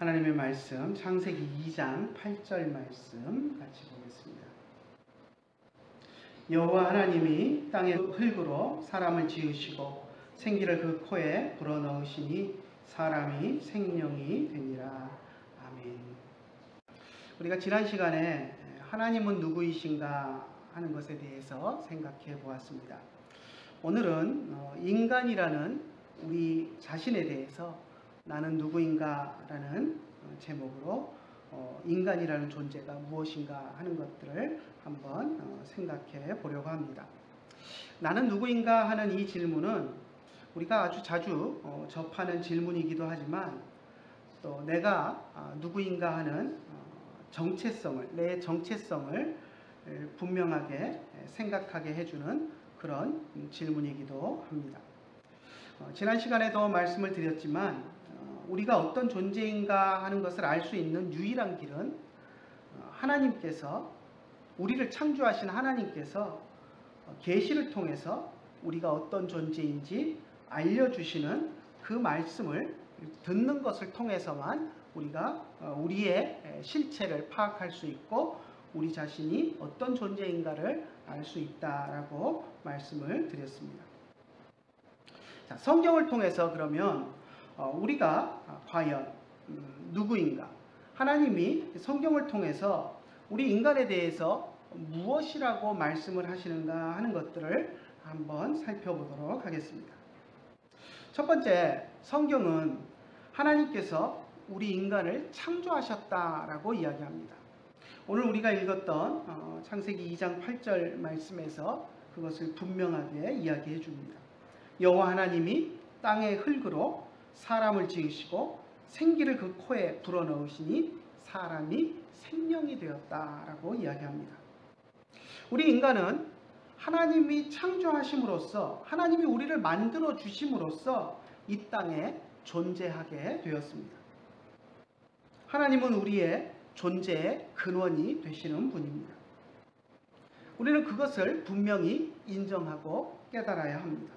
하나님의 말씀 창세기 2장 8절 말씀 같이 보겠습니다. 여호와 하나님이 땅의 흙으로 사람을 지으시고 생기를 그 코에 불어넣으시니 사람이 생명이 되니라. 아멘. 우리가 지난 시간에 하나님은 누구이신가 하는 것에 대해서 생각해 보았습니다. 오늘은 인간이라는 우리 자신에 대해서 나는 누구인가 라는 제목으로 인간이라는 존재가 무엇인가 하는 것들을 한번 생각해 보려고 합니다. 나는 누구인가 하는 이 질문은 우리가 아주 자주 접하는 질문이기도 하지만 또 내가 누구인가 하는 내 정체성을 분명하게 생각하게 해주는 그런 질문이기도 합니다. 지난 시간에도 말씀을 드렸지만 우리가 어떤 존재인가 하는 것을 알 수 있는 유일한 길은 하나님께서 우리를 창조하신 하나님께서 계시를 통해서 우리가 어떤 존재인지 알려주시는 그 말씀을 듣는 것을 통해서만 우리가 우리의 실체를 파악할 수 있고 우리 자신이 어떤 존재인가를 알 수 있다라고 말씀을 드렸습니다. 자, 성경을 통해서 그러면 우리가 과연 누구인가? 하나님이 성경을 통해서 우리 인간에 대해서 무엇이라고 말씀을 하시는가 하는 것들을 한번 살펴보도록 하겠습니다. 첫 번째, 성경은 하나님께서 우리 인간을 창조하셨다라고 이야기합니다. 오늘 우리가 읽었던 창세기 2장 8절 말씀에서 그것을 분명하게 이야기해 줍니다. 여호와 하나님이 땅의 흙으로 사람을 지으시고 생기를 그 코에 불어넣으시니 사람이 생명이 되었다라고 이야기합니다. 우리 인간은 하나님이 창조하심으로써 하나님이 우리를 만들어 주심으로써 이 땅에 존재하게 되었습니다. 하나님은 우리의 존재의 근원이 되시는 분입니다. 우리는 그것을 분명히 인정하고 깨달아야 합니다.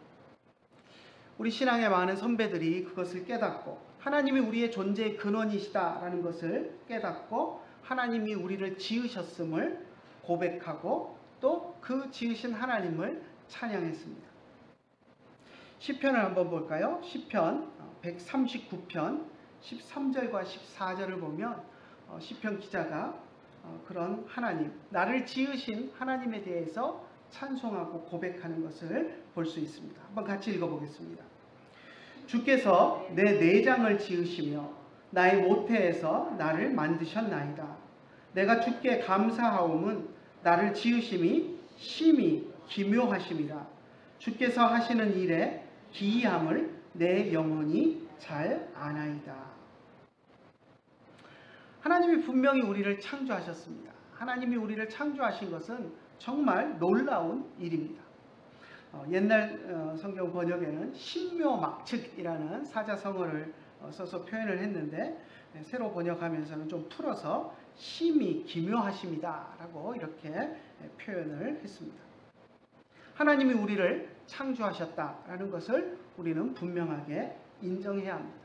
우리 신앙의 많은 선배들이 그것을 깨닫고 하나님이 우리의 존재의 근원이시다라는 것을 깨닫고 하나님이 우리를 지으셨음을 고백하고 또 그 지으신 하나님을 찬양했습니다. 시편을 한번 볼까요? 시편 139편 13절과 14절을 보면 시편 기자가 그런 하나님, 나를 지으신 하나님에 대해서 찬송하고 고백하는 것을 볼 수 있습니다. 한번 같이 읽어보겠습니다. 주께서 내 내장을 지으시며 나의 모태에서 나를 만드셨나이다. 내가 주께 감사하옴은 나를 지으심이 심히 기묘하심이라. 주께서 하시는 일에 기이함을 내 영혼이 잘 아나이다. 하나님이 분명히 우리를 창조하셨습니다. 하나님이 우리를 창조하신 것은 정말 놀라운 일입니다. 옛날 성경 번역에는 신묘막측이라는 사자성어를 써서 표현을 했는데 새로 번역하면서는 좀 풀어서 심히 기묘하심이다 라고 이렇게 표현을 했습니다. 하나님이 우리를 창조하셨다라는 것을 우리는 분명하게 인정해야 합니다.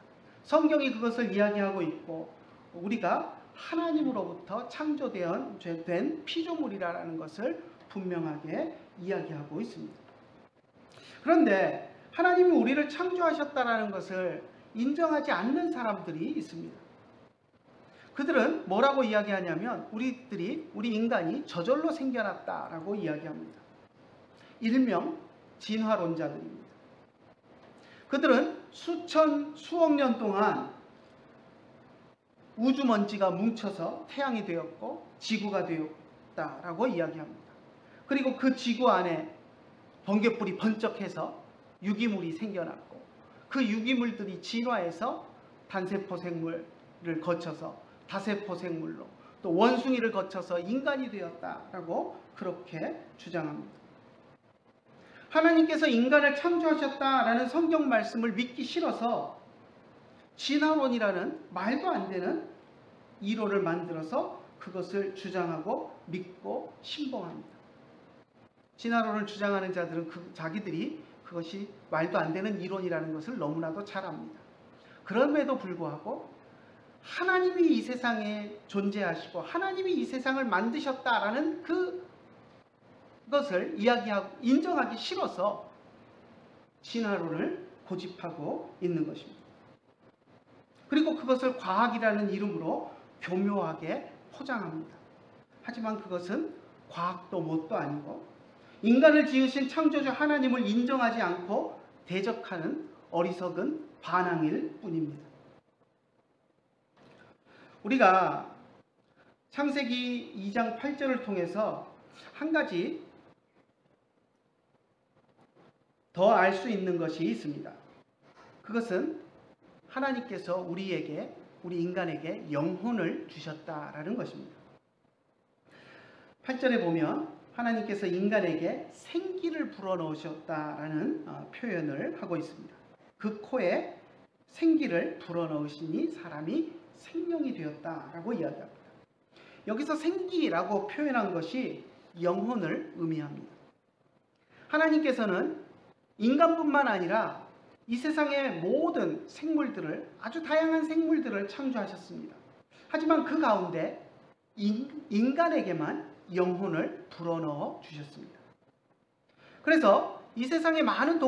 성경이 그것을 이야기하고 있고 우리가 하나님으로부터 창조된 피조물이라는 것을 분명하게 이야기하고 있습니다. 그런데 하나님이 우리를 창조하셨다는 것을 인정하지 않는 사람들이 있습니다. 그들은 뭐라고 이야기하냐면 우리 인간이 저절로 생겨났다라고 이야기합니다. 일명 진화론자들입니다. 그들은 수억 년 동안 우주먼지가 뭉쳐서 태양이 되었고 지구가 되었다라고 이야기합니다. 그리고 그 지구 안에 번개불이 번쩍해서 유기물이 생겨났고 그 유기물들이 진화해서 단세포 생물을 거쳐서 다세포 생물로 또 원숭이를 거쳐서 인간이 되었다라고 그렇게 주장합니다. 하나님께서 인간을 창조하셨다라는 성경 말씀을 믿기 싫어서 진화론이라는 말도 안 되는 이론을 만들어서 그것을 주장하고 믿고 신봉합니다. 진화론을 주장하는 자들은 자기들이 그것이 말도 안 되는 이론이라는 것을 너무나도 잘 압니다. 그럼에도 불구하고 하나님이 이 세상에 존재하시고 하나님이 이 세상을 만드셨다라는 그것을 이야기하고 인정하기 싫어서 진화론을 고집하고 있는 것입니다. 그리고 그것을 과학이라는 이름으로 교묘하게 포장합니다. 하지만 그것은 과학도 뭣도 아니고 인간을 지으신 창조주 하나님을 인정하지 않고 대적하는 어리석은 반항일 뿐입니다. 우리가 창세기 2장 8절을 통해서 한 가지 더 알 수 있는 것이 있습니다. 그것은 하나님께서 우리 인간에게 영혼을 주셨다라는 것입니다. 8절에 보면 하나님께서 인간에게 생기를 불어넣으셨다라는 표현을 하고 있습니다. 그 코에 생기를 불어넣으시니 사람이 생명이 되었다라고 이야기합니다. 여기서 생기라고 표현한 것이 영혼을 의미합니다. 하나님께서는 인간뿐만 아니라 이 세상의 모든 생물들을, 아주 다양한 생물들을 창조하셨습니다. 하지만 그 가운데 인간에게만 영혼을 불어넣어 주셨습니다. 그래서 이 세상에 많은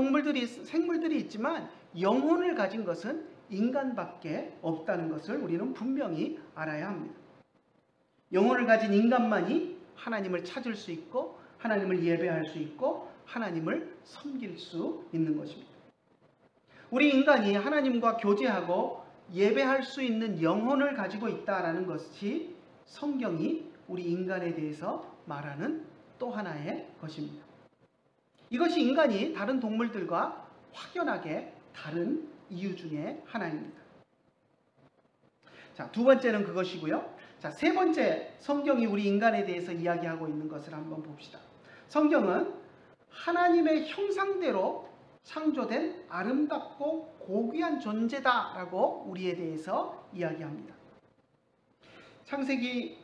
생물들이 있지만 영혼을 가진 것은 인간밖에 없다는 것을 우리는 분명히 알아야 합니다. 영혼을 가진 인간만이 하나님을 찾을 수 있고 하나님을 예배할 수 있고 하나님을 섬길 수 있는 것입니다. 우리 인간이 하나님과 교제하고 예배할 수 있는 영혼을 가지고 있다는 것이 성경이 우리 인간에 대해서 말하는 또 하나의 것입니다. 이것이 인간이 다른 동물들과 확연하게 다른 이유 중에 하나입니다. 자, 두 번째는 그것이고요. 자, 세 번째 성경이 우리 인간에 대해서 이야기하고 있는 것을 한번 봅시다. 성경은 하나님의 형상대로 창조된 아름답고 고귀한 존재다라고 우리에 대해서 이야기합니다. 창세기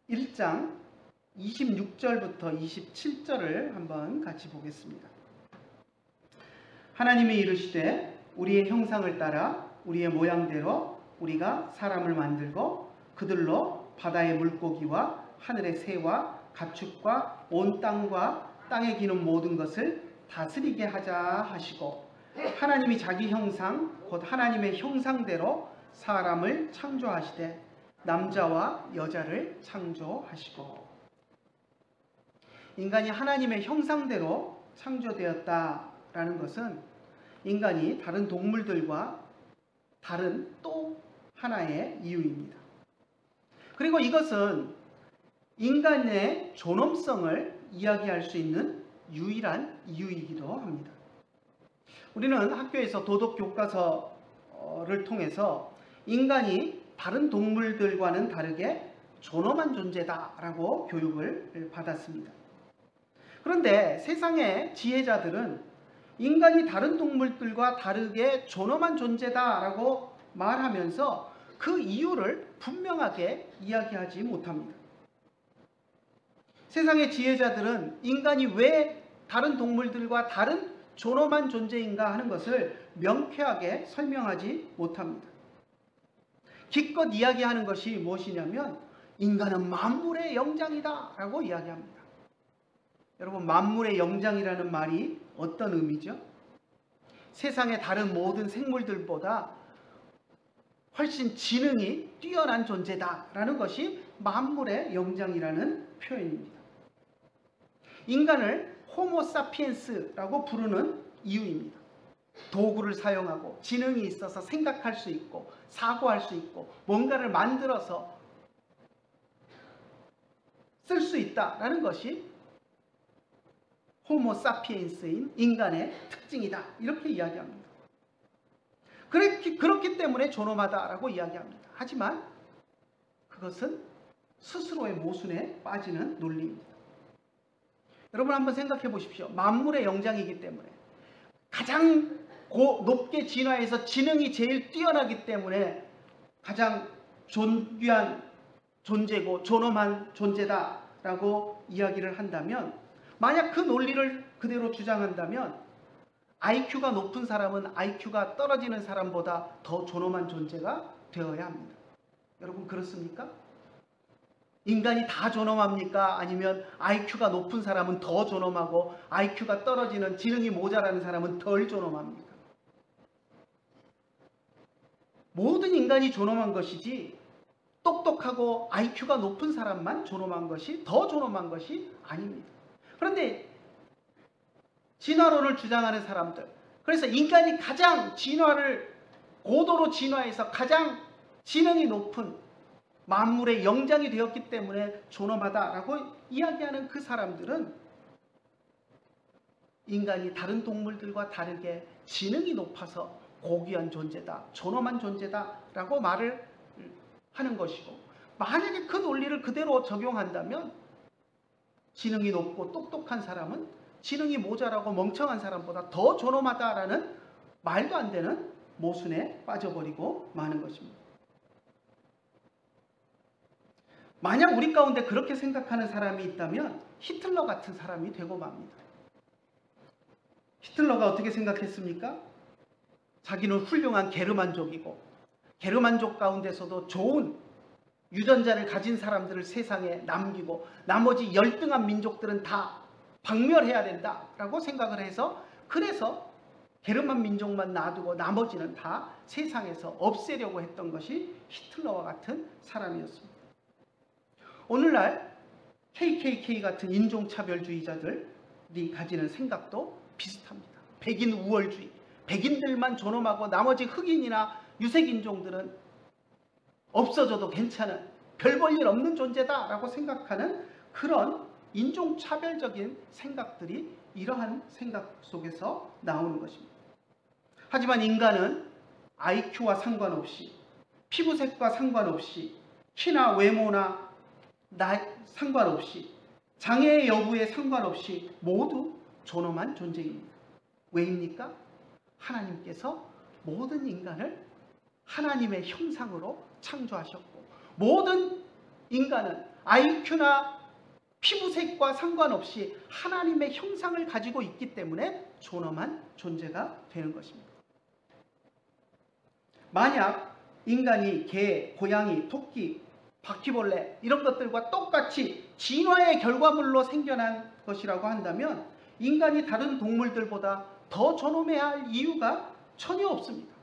1장 26절부터 27절을 한번 같이 보겠습니다. 하나님이 이르시되 우리의 형상을 따라 우리의 모양대로 우리가 사람을 만들고 그들로 바다의 물고기와 하늘의 새와 가축과 온 땅과 땅에 기는 모든 것을 다스리게 하자 하시고 하나님이 자기 형상 곧 하나님의 형상대로 사람을 창조하시되 남자와 여자를 창조하시고. 인간이 하나님의 형상대로 창조되었다라는 것은 인간이 다른 동물들과 다른 또 하나의 이유입니다. 그리고 이것은 인간의 존엄성을 이야기할 수 있는 유일한 이유이기도 합니다. 우리는 학교에서 도덕교과서를 통해서 인간이 다른 동물들과는 다르게 존엄한 존재다라고 교육을 받았습니다. 그런데 세상의 지혜자들은 인간이 다른 동물들과 다르게 존엄한 존재다라고 말하면서 그 이유를 분명하게 이야기하지 못합니다. 세상의 지혜자들은 인간이 왜 다른 동물들과 다른 존엄한 존재인가 하는 것을 명쾌하게 설명하지 못합니다. 기껏 이야기하는 것이 무엇이냐면 인간은 만물의 영장이다 라고 이야기합니다. 여러분, 만물의 영장이라는 말이 어떤 의미죠? 세상의 다른 모든 생물들보다 훨씬 지능이 뛰어난 존재다라는 것이 만물의 영장이라는 표현입니다. 인간을 호모사피엔스라고 부르는 이유입니다. 도구를 사용하고 지능이 있어서 생각할 수 있고 사고할 수 있고 뭔가를 만들어서 쓸 수 있다라는 것이 호모사피엔스인 인간의 특징이다, 이렇게 이야기합니다. 그렇기 때문에 존엄하다라고 이야기합니다. 하지만 그것은 스스로의 모순에 빠지는 논리입니다. 여러분 한번 생각해 보십시오. 만물의 영장이기 때문에 가장 높게 진화해서 지능이 제일 뛰어나기 때문에 가장 존귀한 존재고 존엄한 존재다라고 이야기를 한다면, 만약 그 논리를 그대로 주장한다면 IQ가 높은 사람은 IQ가 떨어지는 사람보다 더 존엄한 존재가 되어야 합니다. 여러분 그렇습니까? 인간이 다 존엄합니까? 아니면 IQ가 높은 사람은 더 존엄하고 IQ가 떨어지는 지능이 모자라는 사람은 덜 존엄합니까? 모든 인간이 존엄한 것이지 똑똑하고 IQ가 높은 사람만 존엄한 것이 더 존엄한 것이 아닙니다. 그런데 진화론을 주장하는 사람들, 그래서 인간이 가장 고도로 진화해서 가장 지능이 높은 만물의 영장이 되었기 때문에 존엄하다라고 이야기하는 그 사람들은 인간이 다른 동물들과 다르게 지능이 높아서 고귀한 존재다, 존엄한 존재다라고 말을 하는 것이고, 만약에 그 논리를 그대로 적용한다면 지능이 높고 똑똑한 사람은 지능이 모자라고 멍청한 사람보다 더 존엄하다라는 말도 안 되는 모순에 빠져버리고 마는 것입니다. 만약 우리 가운데 그렇게 생각하는 사람이 있다면 히틀러 같은 사람이 되고 맙니다. 히틀러가 어떻게 생각했습니까? 자기는 훌륭한 게르만족이고 게르만족 가운데서도 좋은 유전자를 가진 사람들을 세상에 남기고 나머지 열등한 민족들은 다 박멸해야 된다라고 생각을 해서, 그래서 게르만 민족만 놔두고 나머지는 다 세상에서 없애려고 했던 것이 히틀러와 같은 사람이었습니다. 오늘날 KKK 같은 인종차별주의자들이 가지는 생각도 비슷합니다. 백인 우월주의, 백인들만 존엄하고 나머지 흑인이나 유색인종들은 없어져도 괜찮은 별 볼 일 없는 존재다라고 생각하는 그런 인종차별적인 생각들이 이러한 생각 속에서 나오는 것입니다. 하지만 인간은 IQ와 상관없이, 피부색과 상관없이, 키나 외모나 상관없이, 장애의 여부에 상관없이 모두 존엄한 존재입니다. 왜입니까? 하나님께서 모든 인간을 하나님의 형상으로 창조하셨고, 모든 인간은 IQ나 피부색과 상관없이 하나님의 형상을 가지고 있기 때문에 존엄한 존재가 되는 것입니다. 만약 인간이 개, 고양이, 토끼, 바퀴벌레 이런 것들과 똑같이 진화의 결과물로 생겨난 것이라고 한다면 인간이 다른 동물들보다 더 존엄해야 할 이유가 전혀 없습니다.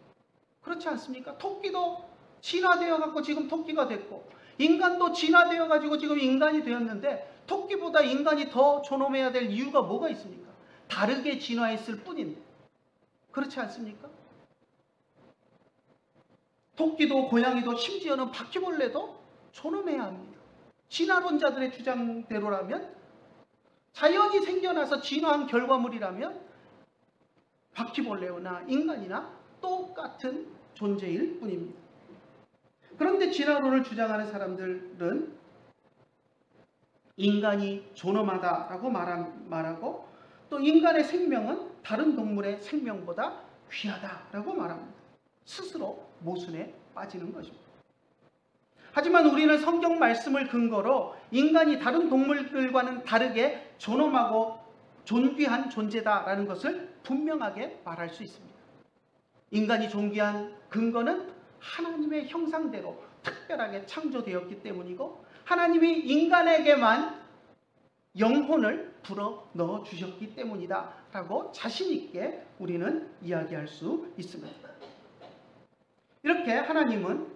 그렇지 않습니까? 토끼도 진화되어 갖고 지금 토끼가 됐고, 인간도 진화되어 가지고 지금 인간이 되었는데 토끼보다 인간이 더 존엄해야 될 이유가 뭐가 있습니까? 다르게 진화했을 뿐인데. 그렇지 않습니까? 토끼도 고양이도 심지어는 바퀴벌레도 존엄해야 합니다. 진화론자들의 주장대로라면, 자연이 생겨나서 진화한 결과물이라면 바퀴벌레나 인간이나 똑같은 존재일 뿐입니다. 그런데 진화론을 주장하는 사람들은 인간이 존엄하다라고 말하고, 또 인간의 생명은 다른 동물의 생명보다 귀하다라고 말합니다. 스스로 모순에 빠지는 것입니다. 하지만 우리는 성경 말씀을 근거로 인간이 다른 동물들과는 다르게 존엄하고 존귀한 존재다라는 것을 분명하게 말할 수 있습니다. 인간이 존귀한 근거는 하나님의 형상대로 특별하게 창조되었기 때문이고, 하나님이 인간에게만 영혼을 불어 넣어 주셨기 때문이다 라고 자신 있게 우리는 이야기할 수 있습니다. 이렇게 하나님은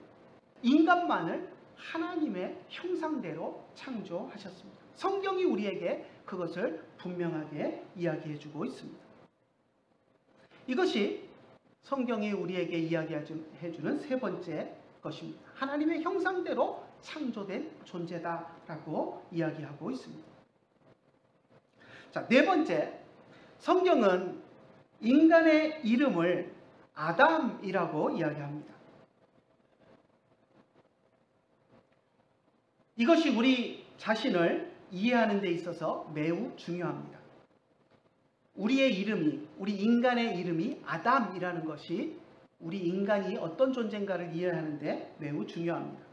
인간만을 하나님의 형상대로 창조하셨습니다. 성경이 우리에게 그것을 분명하게 이야기해 주고 있습니다. 이것이 성경이 우리에게 이야기해 주는 세 번째 것입니다. 하나님의 형상대로 창조된 존재다라고 이야기하고 있습니다. 자, 네 번째, 성경은 인간의 이름을 아담이라고 이야기합니다. 이것이 우리 자신을 이해하는 데 있어서 매우 중요합니다. 우리 인간의 이름이 아담이라는 것이 우리 인간이 어떤 존재인가를 이해하는 데 매우 중요합니다.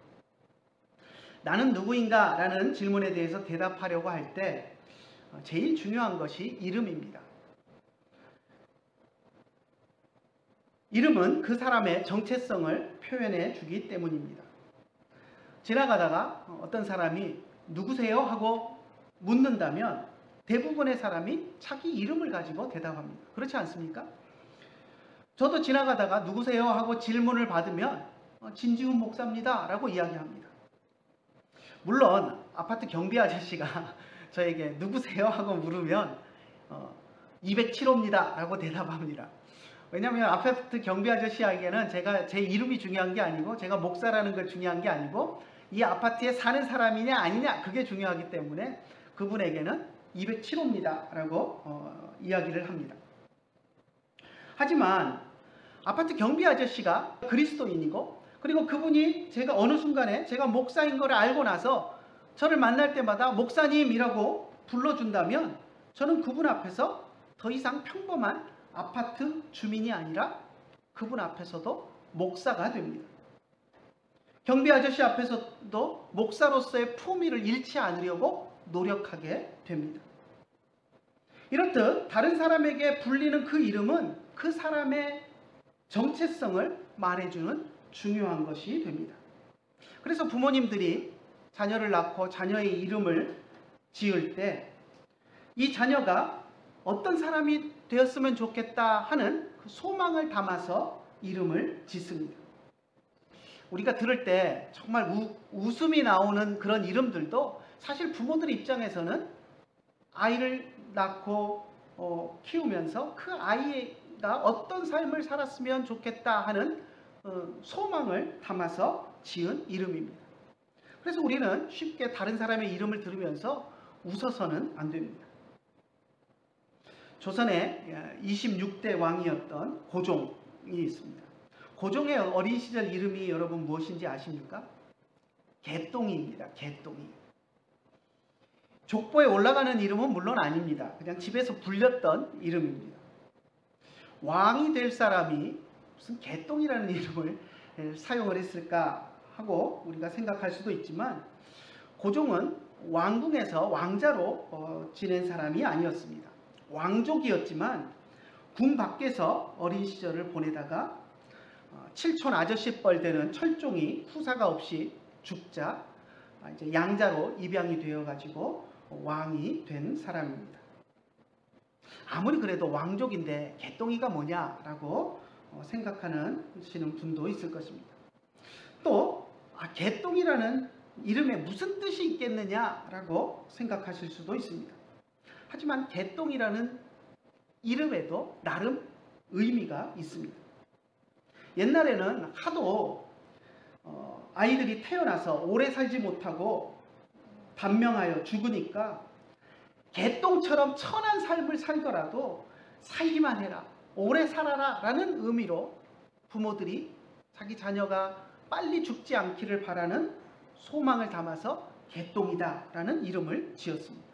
나는 누구인가? 라는 질문에 대해서 대답하려고 할 때 제일 중요한 것이 이름입니다. 이름은 그 사람의 정체성을 표현해 주기 때문입니다. 지나가다가 어떤 사람이 누구세요? 하고 묻는다면 대부분의 사람이 자기 이름을 가지고 대답합니다. 그렇지 않습니까? 저도 지나가다가 누구세요? 하고 질문을 받으면 진지훈 목사입니다 라고 이야기합니다. 물론 아파트 경비 아저씨가 저에게 누구세요? 하고 물으면 207호입니다 라고 대답합니다. 왜냐하면 아파트 경비 아저씨에게는 제 이름이 중요한 게 아니고 제가 목사라는 게 중요한 게 아니고 이 아파트에 사는 사람이냐 아니냐 그게 중요하기 때문에 그분에게는 207호입니다 라고 이야기를 합니다. 하지만 아파트 경비 아저씨가 그리스도인이고 그리고 그분이 제가 어느 순간에 제가 목사인 걸 알고 나서 저를 만날 때마다 목사님이라고 불러준다면 저는 그분 앞에서 더 이상 평범한 아파트 주민이 아니라 그분 앞에서도 목사가 됩니다. 경비 아저씨 앞에서도 목사로서의 품위를 잃지 않으려고 노력하게 됩니다. 이렇듯 다른 사람에게 불리는 그 이름은 그 사람의 정체성을 말해주는 중요한 것이 됩니다. 그래서 부모님들이 자녀를 낳고 자녀의 이름을 지을 때 이 자녀가 어떤 사람이 되었으면 좋겠다 하는 그 소망을 담아서 이름을 짓습니다. 우리가 들을 때 정말 웃음이 나오는 그런 이름들도 사실 부모들 입장에서는 아이를 낳고 키우면서 그 아이가 어떤 삶을 살았으면 좋겠다 하는 소망을 담아서 지은 이름입니다. 그래서 우리는 쉽게 다른 사람의 이름을 들으면서 웃어서는 안 됩니다. 조선의 26대 왕이었던 고종이 있습니다. 고종의 어린 시절 이름이 여러분 무엇인지 아십니까? 개똥이입니다. 개똥이. 족보에 올라가는 이름은 물론 아닙니다. 그냥 집에서 불렸던 이름입니다. 왕이 될 사람이 무슨 개똥이라는 이름을 사용을 했을까 하고 우리가 생각할 수도 있지만 고종은 왕궁에서 왕자로 지낸 사람이 아니었습니다. 왕족이었지만 궁 밖에서 어린 시절을 보내다가 칠촌 아저씨뻘 되는 철종이 후사가 없이 죽자 이제 양자로 입양이 되어가지고 왕이 된 사람입니다. 아무리 그래도 왕족인데 개똥이가 뭐냐라고 생각하는 분도 있을 것입니다. 또 개똥이라는 이름에 무슨 뜻이 있겠느냐라고 생각하실 수도 있습니다. 하지만 개똥이라는 이름에도 나름 의미가 있습니다. 옛날에는 하도 아이들이 태어나서 오래 살지 못하고 단명하여 죽으니까 개똥처럼 천한 삶을 살더라도 살기만 해라, 오래 살아라 라는 의미로 부모들이 자기 자녀가 빨리 죽지 않기를 바라는 소망을 담아서 개똥이다 라는 이름을 지었습니다.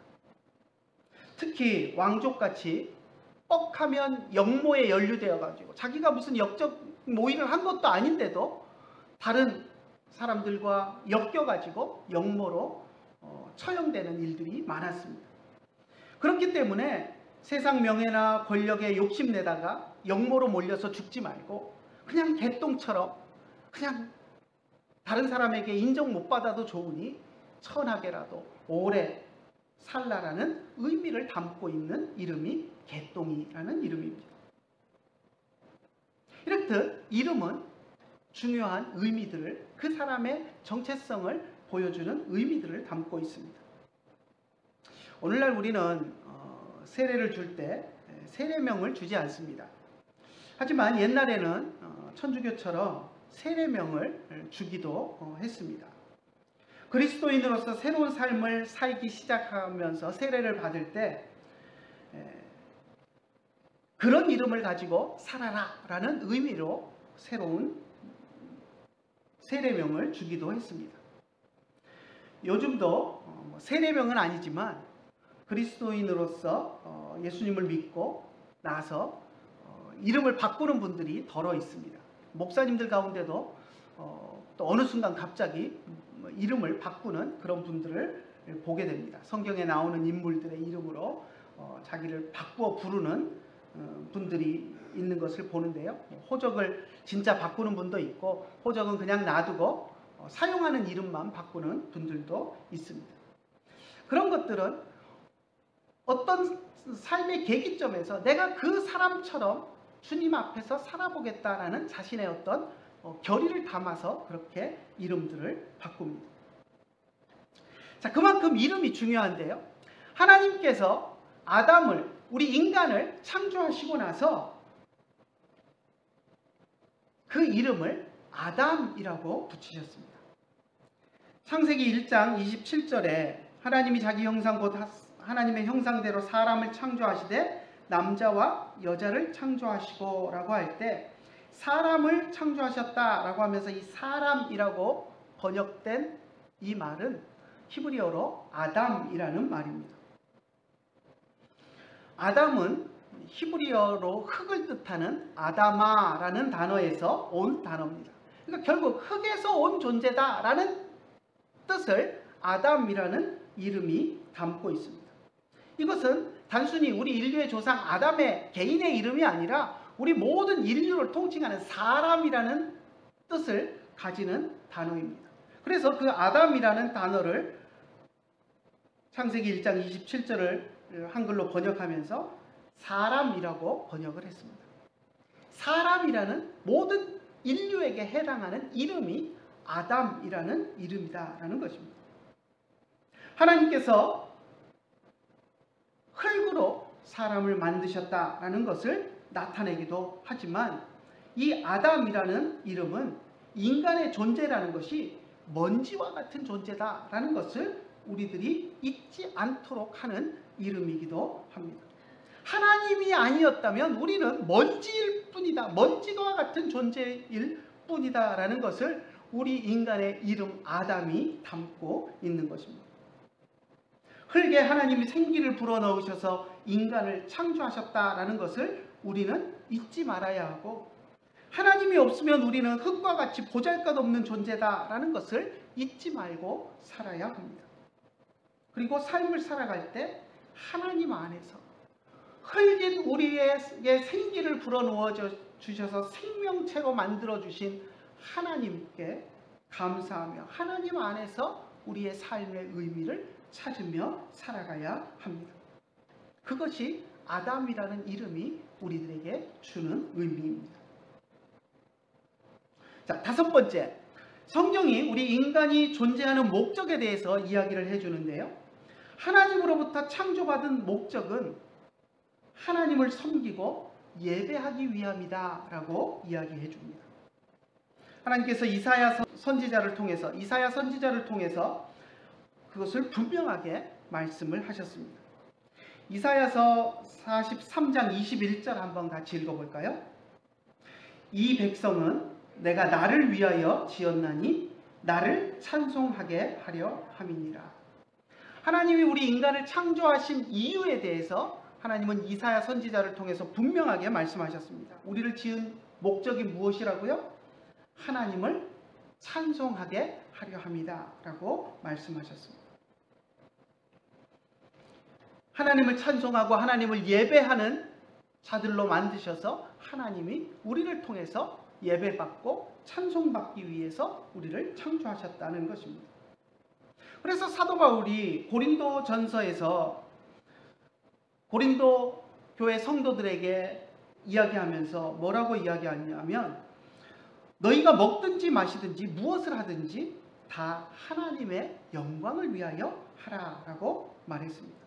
특히 왕족같이 뻑하면 역모에 연루되어 가지고 자기가 무슨 역적 모의를 한 것도 아닌데도 다른 사람들과 엮여 가지고 역모로 처형되는 일들이 많았습니다. 그렇기 때문에 세상 명예나 권력에 욕심내다가 역모로 몰려서 죽지 말고 그냥 개똥처럼 그냥 다른 사람에게 인정 못 받아도 좋으니 천하게라도 오래 살라라는 의미를 담고 있는 이름이 개똥이라는 이름입니다. 이렇듯 이름은 중요한 의미들을, 그 사람의 정체성을 보여주는 의미들을 담고 있습니다. 오늘날 우리는 세례를 줄 때 세례명을 주지 않습니다. 하지만 옛날에는 천주교처럼 세례명을 주기도 했습니다. 그리스도인으로서 새로운 삶을 살기 시작하면서 세례를 받을 때 그런 이름을 가지고 살아라 라는 의미로 새로운 세례명을 주기도 했습니다. 요즘도 세례명은 아니지만 그리스도인으로서 예수님을 믿고 나서 이름을 바꾸는 분들이 덜어 있습니다. 목사님들 가운데도 또 어느 순간 갑자기 이름을 바꾸는 그런 분들을 보게 됩니다. 성경에 나오는 인물들의 이름으로 자기를 바꾸어 부르는 분들이 있는 것을 보는데요. 호적을 진짜 바꾸는 분도 있고 호적은 그냥 놔두고 사용하는 이름만 바꾸는 분들도 있습니다. 그런 것들은 어떤 삶의 계기점에서 내가 그 사람처럼 주님 앞에서 살아보겠다라는 자신의 어떤 결의를 담아서 그렇게 이름들을 바꿉니다. 자, 그만큼 이름이 중요한데요. 하나님께서 아담을, 우리 인간을 창조하시고 나서 그 이름을 아담이라고 붙이셨습니다. 창세기 1장 27절에 하나님이 자기 형상 곧 하나님의 형상대로 사람을 창조하시되 남자와 여자를 창조하시고 라고 할 때 사람을 창조하셨다라고 하면서 이 사람이라고 번역된 이 말은 히브리어로 아담이라는 말입니다. 아담은 히브리어로 흙을 뜻하는 아다마라는 단어에서 온 단어입니다. 그러니까 결국 흙에서 온 존재다라는 뜻을 아담이라는 이름이 담고 있습니다. 이것은 단순히 우리 인류의 조상 아담의 개인의 이름이 아니라 우리 모든 인류를 통칭하는 사람이라는 뜻을 가지는 단어입니다. 그래서 그 아담이라는 단어를 창세기 1장 27절을 한글로 번역하면서 사람이라고 번역을 했습니다. 사람이라는 모든 인류에게 해당하는 이름이 아담이라는 이름이다라는 것입니다. 하나님께서 흙으로 사람을 만드셨다라는 것을 나타내기도 하지만 이 아담이라는 이름은 인간의 존재라는 것이 먼지와 같은 존재다라는 것을 우리들이 잊지 않도록 하는 이름이기도 합니다. 하나님이 아니었다면 우리는 먼지일 뿐이다, 먼지와 같은 존재일 뿐이다 라는 것을 우리 인간의 이름 아담이 담고 있는 것입니다. 흙에 하나님이 생기를 불어넣으셔서 인간을 창조하셨다라는 것을 우리는 잊지 말아야 하고, 하나님이 없으면 우리는 흙과 같이 보잘것없는 존재다라는 것을 잊지 말고 살아야 합니다. 그리고 삶을 살아갈 때 하나님 안에서 흙인 우리에게 생기를 불어넣어 주셔서 생명체로 만들어 주신 하나님께 감사하며 하나님 안에서 우리의 삶의 의미를 찾으며 살아가야 합니다. 그것이 아담이라는 이름이 우리들에게 주는 의미입니다. 자, 다섯 번째, 성경이 우리 인간이 존재하는 목적에 대해서 이야기를 해주는데요. 하나님으로부터 창조받은 목적은 하나님을 섬기고 예배하기 위함이다 라고 이야기해 줍니다. 하나님께서 이사야 선지자를 통해서 그것을 분명하게 말씀을 하셨습니다. 이사야서 43장 21절 한번 같이 읽어볼까요? 이 백성은 내가 나를 위하여 지었나니 나를 찬송하게 하려 함이니라. 하나님이 우리 인간을 창조하신 이유에 대해서 하나님은 이사야 선지자를 통해서 분명하게 말씀하셨습니다. 우리를 지은 목적이 무엇이라고요? 하나님을 찬송하게 하려 함이다 라고 말씀하셨습니다. 하나님을 찬송하고 하나님을 예배하는 자들로 만드셔서 하나님이 우리를 통해서 예배받고 찬송받기 위해서 우리를 창조하셨다는 것입니다. 그래서 사도 바울이 고린도 전서에서 고린도 교회 성도들에게 이야기하면서 뭐라고 이야기하냐면, 너희가 먹든지 마시든지 무엇을 하든지 다 하나님의 영광을 위하여 하라라고 말했습니다.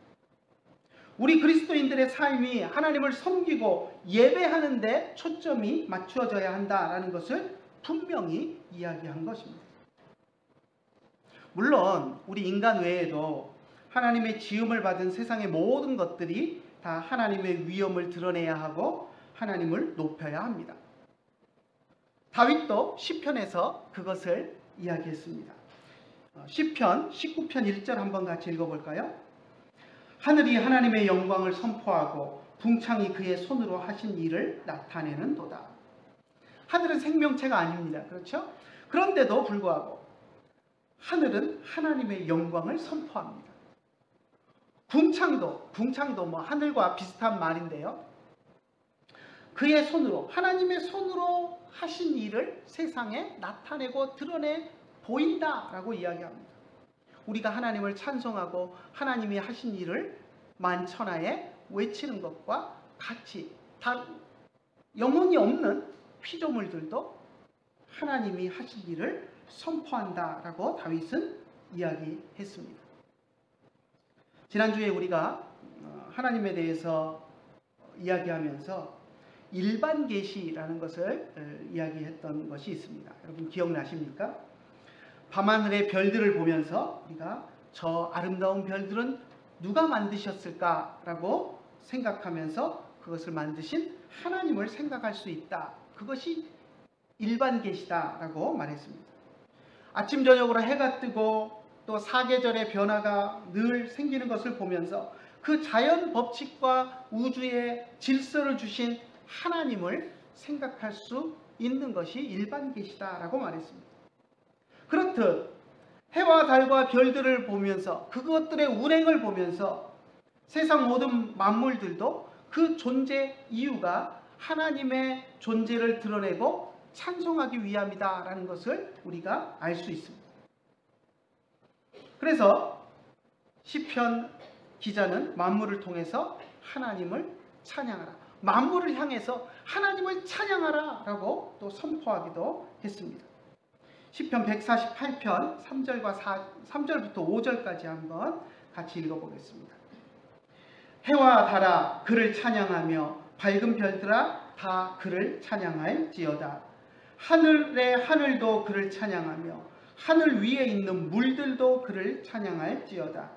우리 그리스도인들의 삶이 하나님을 섬기고 예배하는 데 초점이 맞추어져야 한다라는 것을 분명히 이야기한 것입니다. 물론 우리 인간 외에도 하나님의 지음을 받은 세상의 모든 것들이 다 하나님의 위엄을 드러내야 하고 하나님을 높여야 합니다. 다윗도 시편에서 그것을 이야기했습니다. 시편 19편 1절 한번 같이 읽어볼까요? 하늘이 하나님의 영광을 선포하고 궁창이 그의 손으로 하신 일을 나타내는도다. 하늘은 생명체가 아닙니다. 그렇죠? 그런데도 불구하고 하늘은 하나님의 영광을 선포합니다. 궁창도 뭐 하늘과 비슷한 말인데요. 그의 손으로, 하나님의 손으로 하신 일을 세상에 나타내고 드러내 보인다라고 이야기합니다. 우리가 하나님을 찬송하고 하나님이 하신 일을 만천하에 외치는 것과 같이 영혼이 없는 피조물들도 하나님이 하신 일을 선포한다라고 다윗은 이야기했습니다. 지난주에 우리가 하나님에 대해서 이야기하면서 일반 계시라는 것을 이야기했던 것이 있습니다. 여러분 기억나십니까? 밤하늘의 별들을 보면서 우리가 저 아름다운 별들은 누가 만드셨을까라고 생각하면서 그것을 만드신 하나님을 생각할 수 있다. 그것이 일반 계시다라고 말했습니다. 아침 저녁으로 해가 뜨고 또 사계절의 변화가 늘 생기는 것을 보면서 그 자연 법칙과 우주의 질서를 주신 하나님을 생각할 수 있는 것이 일반 계시다라고 말했습니다. 그렇듯 해와 달과 별들을 보면서 그것들의 운행을 보면서 세상 모든 만물들도 그 존재 이유가 하나님의 존재를 드러내고 찬송하기 위함이다라는 것을 우리가 알 수 있습니다. 그래서 시편 기자는 만물을 통해서 하나님을 찬양하라, 만물을 향해서 하나님을 찬양하라 라고 또 선포하기도 했습니다. 시편 148편 3절부터 5절까지 한번 같이 읽어보겠습니다. 해와 달아 그를 찬양하며 밝은 별들아 다 그를 찬양할지어다. 하늘의 하늘도 그를 찬양하며 하늘 위에 있는 물들도 그를 찬양할지어다.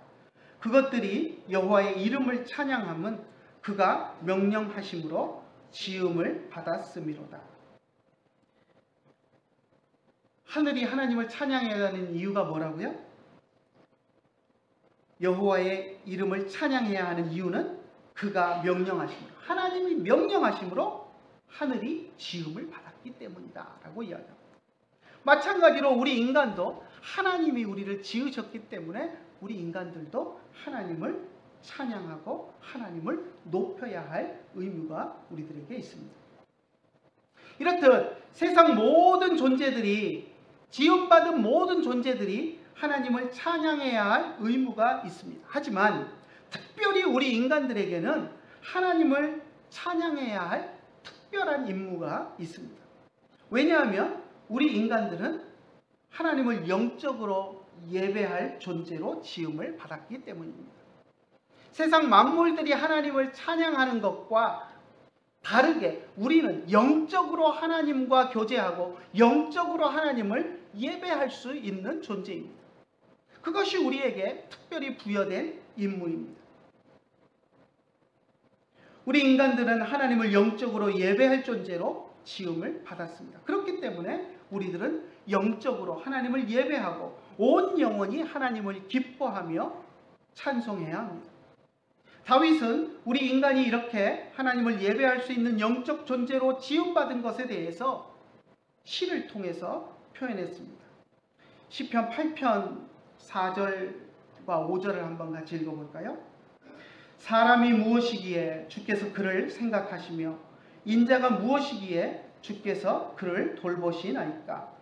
그것들이 여호와의 이름을 찬양함은 그가 명령하심으로 지음을 받았음이로다. 하늘이 하나님을 찬양해야 하는 이유가 뭐라고요? 여호와의 이름을 찬양해야 하는 이유는 그가 명령하심으로, 하나님이 명령하심으로 하늘이 지음을 받았기 때문이다 라고 이야기합니다. 마찬가지로 우리 인간도 하나님이 우리를 지으셨기 때문에 우리 인간들도 하나님을 찬양하고 하나님을 높여야 할 의무가 우리들에게 있습니다. 이렇듯 세상 모든 존재들이, 지음받은 모든 존재들이 하나님을 찬양해야 할 의무가 있습니다. 하지만 특별히 우리 인간들에게는 하나님을 찬양해야 할 특별한 임무가 있습니다. 왜냐하면 우리 인간들은 하나님을 영적으로 예배할 존재로 지음을 받았기 때문입니다. 세상 만물들이 하나님을 찬양하는 것과 다르게 우리는 영적으로 하나님과 교제하고 영적으로 하나님을 예배할 수 있는 존재입니다. 그것이 우리에게 특별히 부여된 임무입니다. 우리 인간들은 하나님을 영적으로 예배할 존재로 지음을 받았습니다. 그렇기 때문에 우리들은 영적으로 하나님을 예배하고 온 영혼이 하나님을 기뻐하며 찬송해야 합니다. 다윗은 우리 인간이 이렇게 하나님을 예배할 수 있는 영적 존재로 지음받은 것에 대해서 시를 통해서 표현했습니다. 시편 8편 4절과 5절을 한번 같이 읽어볼까요? 사람이 무엇이기에 주께서 그를 생각하시며 인자가 무엇이기에 주께서 그를 돌보시나이까.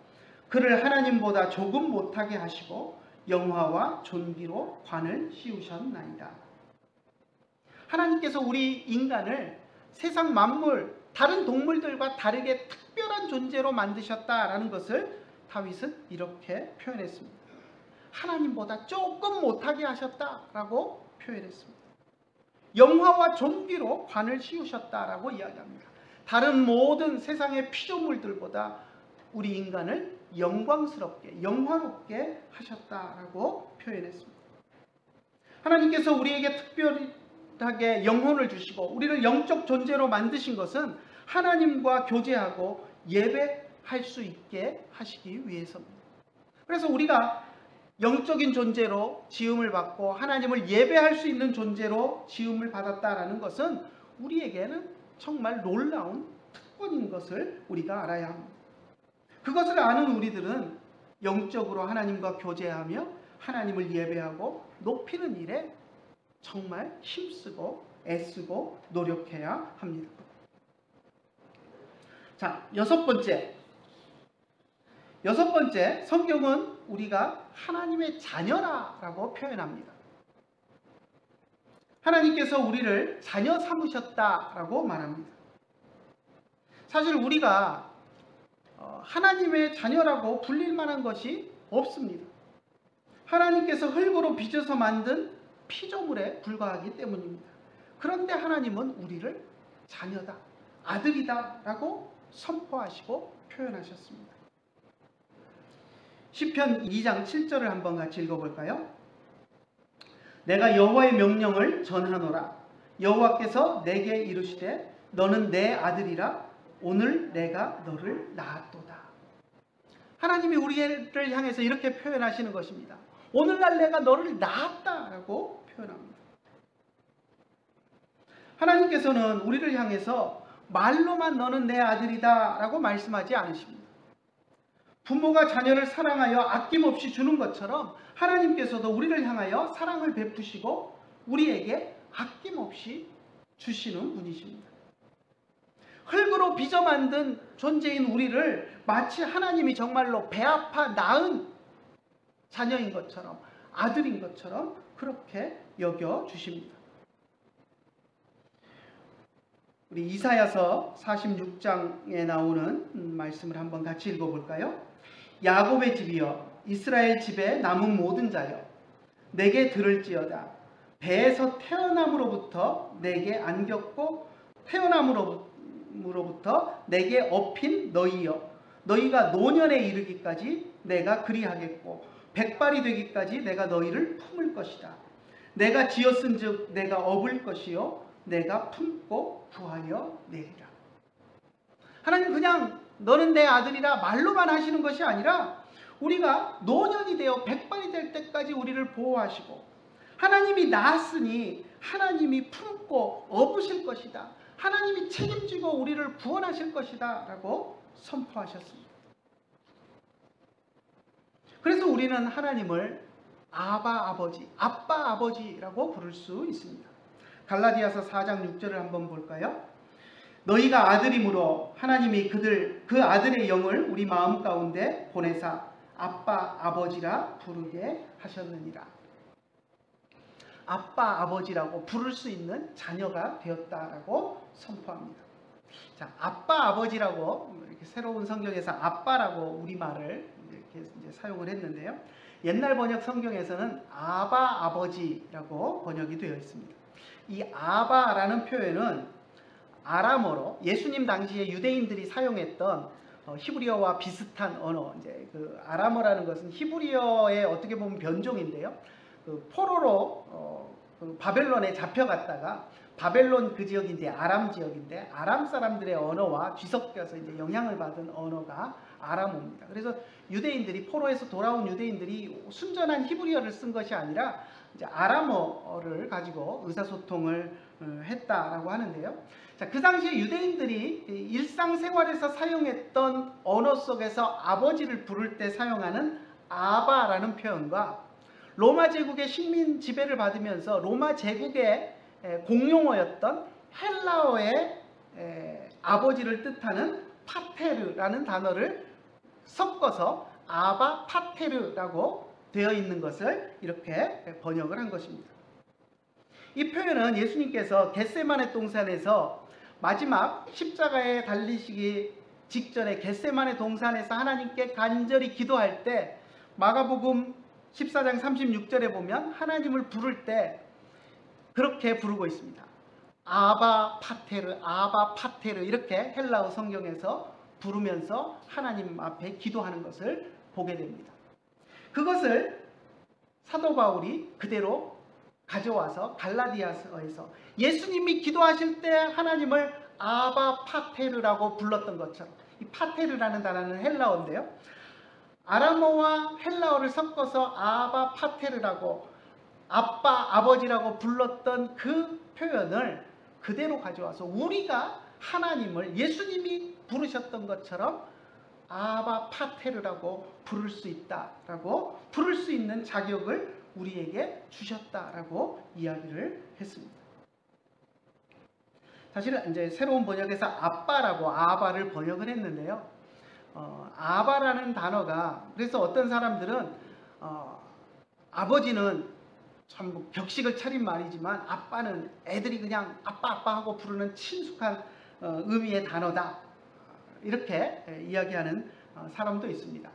그를 하나님보다 조금 못하게 하시고 영화와 존귀로 관을 씌우셨나이다. 하나님께서 우리 인간을 세상 만물, 다른 동물들과 다르게 특별한 존재로 만드셨다라는 것을 다윗은 이렇게 표현했습니다. 하나님보다 조금 못하게 하셨다라고 표현했습니다. 영화와 존귀로 관을 씌우셨다라고 이야기합니다. 다른 모든 세상의 피조물들보다 우리 인간을 영광스럽게, 영화롭게 하셨다라고 표현했습니다. 하나님께서 우리에게 특별하게 영혼을 주시고 우리를 영적 존재로 만드신 것은 하나님과 교제하고 예배할 수 있게 하시기 위해서입니다. 그래서 우리가 영적인 존재로 지음을 받고 하나님을 예배할 수 있는 존재로 지음을 받았다라는 것은 우리에게는 정말 놀라운 특권인 것을 우리가 알아야 합니다. 그것을 아는 우리들은 영적으로 하나님과 교제하며 하나님을 예배하고 높이는 일에 정말 힘쓰고 애쓰고 노력해야 합니다. 자, 여섯 번째, 성경은 우리가 하나님의 자녀라고 표현합니다. 하나님께서 우리를 자녀 삼으셨다라고 말합니다. 사실 우리가 하나님의 자녀라고 불릴 만한 것이 없습니다. 하나님께서 흙으로 빚어서 만든 피조물에 불과하기 때문입니다. 그런데 하나님은 우리를 자녀다, 아들이다 라고 선포하시고 표현하셨습니다. 시편 2장 7절을 한번 같이 읽어볼까요? 내가 여호와의 명령을 전하노라. 여호와께서 내게 이르시되 너는 내 아들이라. 오늘 내가 너를 낳았도다. 하나님이 우리를 향해서 이렇게 표현하시는 것입니다. 오늘날 내가 너를 낳았다라고 표현합니다. 하나님께서는 우리를 향해서 말로만 너는 내 아들이다 라고 말씀하지 않으십니다. 부모가 자녀를 사랑하여 아낌없이 주는 것처럼 하나님께서도 우리를 향하여 사랑을 베푸시고 우리에게 아낌없이 주시는 분이십니다. 흙으로 빚어 만든 존재인 우리를 마치 하나님이 정말로 배 아파 낳은 자녀인 것처럼, 아들인 것처럼 그렇게 여겨 주십니다. 우리 이사야서 46장에 나오는 말씀을 한번 같이 읽어볼까요? 야곱의 집이여, 이스라엘 집에 남은 모든 자여, 내게 들을지어다. 배에서 태어남으로부터 내게 안겼고 태어남으로부터 내게 업힌 너희여, 너희가 노년에 이르기까지 내가 그리하겠고 백발이 되기까지 내가 너희를 품을 것이다. 내가 지었은즉 내가 업을 것이요 내가 품고 구하여 내리라. 하나님 그냥 너는 내 아들이라 말로만 하시는 것이 아니라 우리가 노년이 되어 백발이 될 때까지 우리를 보호하시고 하나님이 낳았으니 하나님이 품고 업으실 것이다. 하나님이 책임지고 우리를 구원하실 것이다 라고 선포하셨습니다. 그래서 우리는 하나님을 아바 아버지, 아빠 아버지라고 부를 수 있습니다. 갈라디아서 4장 6절을 한번 볼까요? 너희가 아들이므로 하나님이 그 아들의 영을 우리 마음 가운데 보내사 아빠 아버지라 부르게 하셨느니라. 아빠 아버지라고 부를 수 있는 자녀가 되었다라고 선포합니다. 자, 아빠 아버지라고 이렇게 새로운 성경에서 아빠라고 우리말을 이렇게 이제 사용을 했는데요. 옛날 번역 성경에서는 아바 아버지라고 번역이 되어 있습니다. 이 아바라는 표현은 아람어로 예수님 당시에 유대인들이 사용했던 히브리어와 비슷한 언어, 이제 그 아람어라는 것은 히브리어의 어떻게 보면 변종인데요. 그 포로로 바벨론에 잡혀갔다가 바벨론 그 지역이 이제 아람 지역인데 아람 사람들의 언어와 뒤섞여서 이제 영향을 받은 언어가 아람어입니다. 그래서 유대인들이 포로에서 돌아온 유대인들이 순전한 히브리어를 쓴 것이 아니라 이제 아람어를 가지고 의사소통을 했다라고 하는데요. 자, 그 당시에 유대인들이 일상생활에서 사용했던 언어 속에서 아버지를 부를 때 사용하는 아바라는 표현과 로마 제국의 식민 지배를 받으면서 로마 제국의 공용어였던 헬라어의 아버지를 뜻하는 파테르라는 단어를 섞어서 아바 파테르라고 되어 있는 것을 이렇게 번역을 한 것입니다. 이 표현은 예수님께서 겟세마네 동산에서 마지막 십자가에 달리시기 직전에 겟세마네 동산에서 하나님께 간절히 기도할 때 마가복음 14장 36절에 보면 하나님을 부를 때 그렇게 부르고 있습니다. 아바 파테르, 아바 파테르 이렇게 헬라어 성경에서 부르면서 하나님 앞에 기도하는 것을 보게 됩니다. 그것을 사도 바울이 그대로 가져와서 갈라디아서에서 예수님이 기도하실 때 하나님을 아바 파테르라고 불렀던 것처럼, 이 파테르라는 단어는 헬라어인데요. 아람어와 헬라어를 섞어서 아바 파테르라고 아빠 아버지라고 불렀던 그 표현을 그대로 가져와서 우리가 하나님을 예수님이 부르셨던 것처럼 아바 파테르라고 부를 수 있다라고 부를 수 있는 자격을 우리에게 주셨다라고 이야기를 했습니다. 사실은 이제 새로운 번역에서 아빠라고 아바를 번역을 했는데요. 아바라는 단어가, 그래서 어떤 사람들은 아버지는 참 격식을 차린 말이지만 아빠는 애들이 그냥 아빠 아빠 하고 부르는 친숙한 의미의 단어다, 이렇게 이야기하는 사람도 있습니다.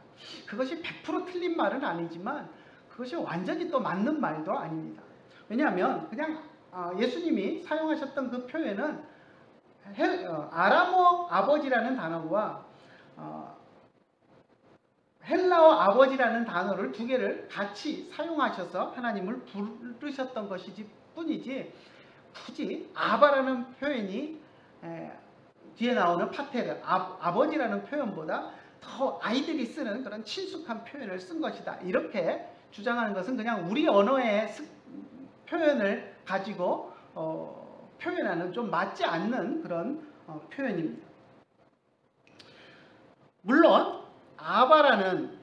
그것이 100% 틀린 말은 아니지만 그것이 완전히 또 맞는 말도 아닙니다. 왜냐하면 그냥 예수님이 사용하셨던 그 표현은 아람어 아버지라는 단어와 헬라어 아버지라는 단어를 두 개를 같이 사용하셔서 하나님을 부르셨던 것이지 뿐이지, 굳이 아바라는 표현이 뒤에 나오는 파테르 아버지라는 표현보다 더 아이들이 쓰는 그런 친숙한 표현을 쓴 것이다, 이렇게 주장하는 것은 그냥 우리 언어의 표현을 가지고 표현하는 좀 맞지 않는 그런 표현입니다. 물론 아바라는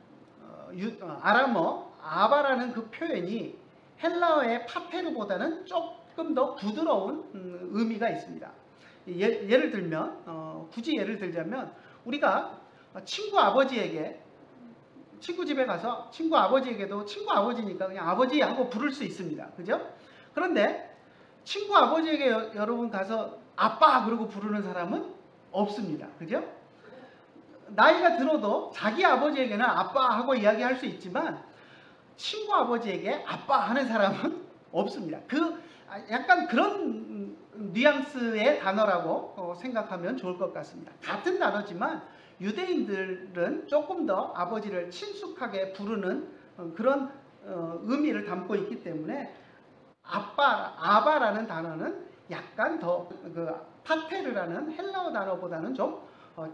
아람어 아바라는 그 표현이 헬라어의 파테르보다는 조금 더 부드러운 의미가 있습니다. 예를 들면 굳이 예를 들자면, 우리가 친구 아버지에게, 친구 집에 가서 친구 아버지에게도 친구 아버지니까 그냥 아버지 하고 부를 수 있습니다. 그죠? 그런데 친구 아버지에게 여러분 가서 아빠 그러고 부르는 사람은 없습니다. 그죠? 나이가 들어도 자기 아버지에게는 아빠 하고 이야기할 수 있지만 친구 아버지에게 아빠 하는 사람은 없습니다. 약간 그런 뉘앙스의 단어라고 생각하면 좋을 것 같습니다. 같은 단어지만 유대인들은 조금 더 아버지를 친숙하게 부르는 그런 의미를 담고 있기 때문에 아바라는 단어는 약간 더 파테르라는 헬라어 단어보다는 좀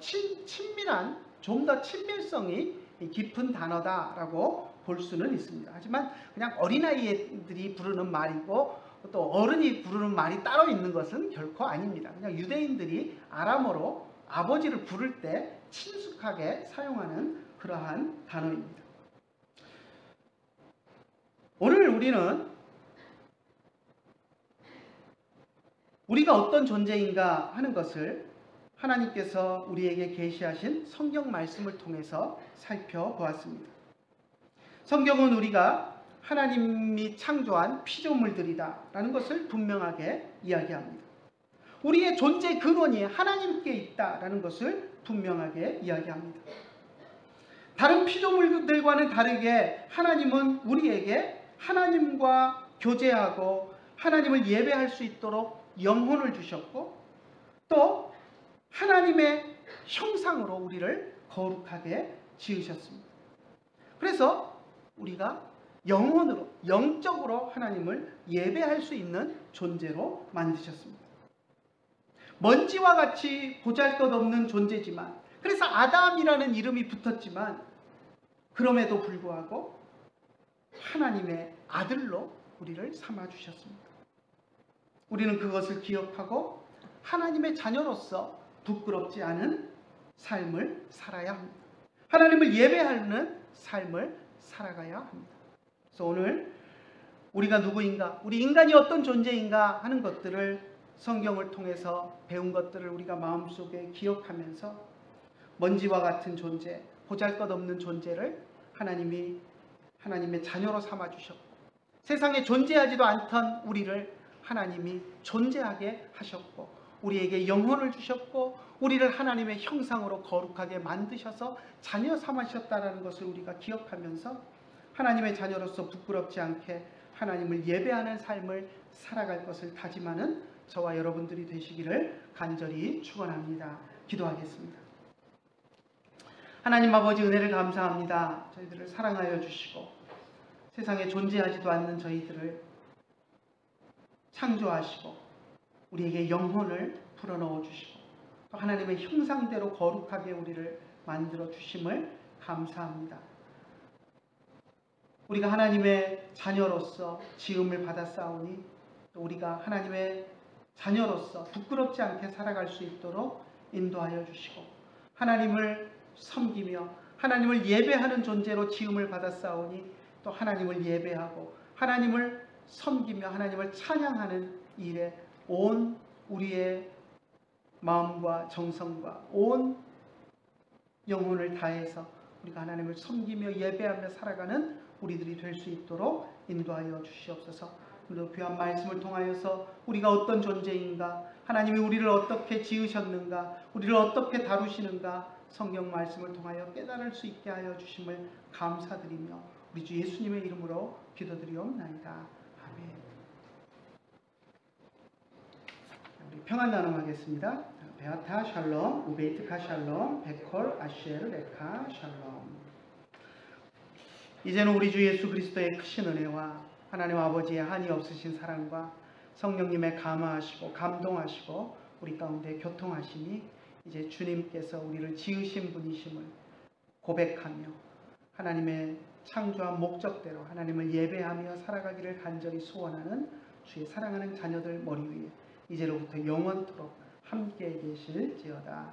친밀한, 좀 더 친밀성이 깊은 단어다라고 볼 수는 있습니다. 하지만 그냥 어린아이들이 부르는 말이고 또 어른이 부르는 말이 따로 있는 것은 결코 아닙니다. 그냥 유대인들이 아람어로 아버지를 부를 때 친숙하게 사용하는 그러한 단어입니다. 오늘 우리는 우리가 어떤 존재인가 하는 것을 하나님께서 우리에게 계시하신 성경 말씀을 통해서 살펴보았습니다. 성경은 우리가 하나님이 창조한 피조물들이다 라는 것을 분명하게 이야기합니다. 우리의 존재 근원이 하나님께 있다라는 것을 분명하게 이야기합니다. 다른 피조물들과는 다르게 하나님은 우리에게 하나님과 교제하고 하나님을 예배할 수 있도록 영혼을 주셨고, 또 하나님의 형상으로 우리를 거룩하게 지으셨습니다. 그래서 우리가 영혼으로, 영적으로 하나님을 예배할 수 있는 존재로 만드셨습니다. 먼지와 같이 보잘것없는 존재지만, 그래서 아담이라는 이름이 붙었지만, 그럼에도 불구하고 하나님의 아들로 우리를 삼아주셨습니다. 우리는 그것을 기억하고 하나님의 자녀로서 부끄럽지 않은 삶을 살아야 합니다. 하나님을 예배하는 삶을 살아가야 합니다. 그래서 오늘 우리가 누구인가, 우리 인간이 어떤 존재인가 하는 것들을 성경을 통해서 배운 것들을 우리가 마음속에 기억하면서 먼지와 같은 존재, 보잘것없는 존재를 하나님이 하나님의 자녀로 삼아주셨고, 세상에 존재하지도 않던 우리를 하나님이 존재하게 하셨고, 우리에게 영혼을 주셨고, 우리를 하나님의 형상으로 거룩하게 만드셔서 자녀 삼으셨다는 것을 우리가 기억하면서 하나님의 자녀로서 부끄럽지 않게 하나님을 예배하는 삶을 살아갈 것을 다짐하는 저와 여러분들이 되시기를 간절히 축원합니다. 기도하겠습니다. 하나님 아버지, 은혜를 감사합니다. 저희들을 사랑하여 주시고 세상에 존재하지도 않는 저희들을 창조하시고 우리에게 영혼을 불어넣어 주시고 또 하나님의 형상대로 거룩하게 우리를 만들어 주심을 감사합니다. 우리가 하나님의 자녀로서 지음을 받았사오니 또 우리가 하나님의 자녀로서 부끄럽지 않게 살아갈 수 있도록 인도하여 주시고, 하나님을 섬기며 하나님을 예배하는 존재로 지음을 받았사오니 또 하나님을 예배하고 하나님을 섬기며 하나님을 찬양하는 일에 온 우리의 마음과 정성과 온 영혼을 다해서 우리가 하나님을 섬기며 예배하며 살아가는 우리들이 될 수 있도록 인도하여 주시옵소서. 오늘도 귀한 말씀을 통하여서 우리가 어떤 존재인가, 하나님이 우리를 어떻게 지으셨는가, 우리를 어떻게 다루시는가 성경 말씀을 통하여 깨달을 수 있게 하여 주심을 감사드리며 우리 주 예수님의 이름으로 기도드리옵나이다. 아멘. 우리 평안 나눔하겠습니다. 베아타 샬롬, 우베이트카 샬롬, 베콜 아시엘 레카 샬롬. 이제는 우리 주 예수 그리스도의 크신 은혜와 하나님 아버지의 한이 없으신 사랑과 성령님의 감화하시고 감동하시고 우리 가운데 교통하심이 이제 주님께서 우리를 지으신 분이심을 고백하며 하나님의 창조한 목적대로 하나님을 예배하며 살아가기를 간절히 소원하는 주의 사랑하는 자녀들 머리 위에 이제로부터 영원토록 함께 계실지어다.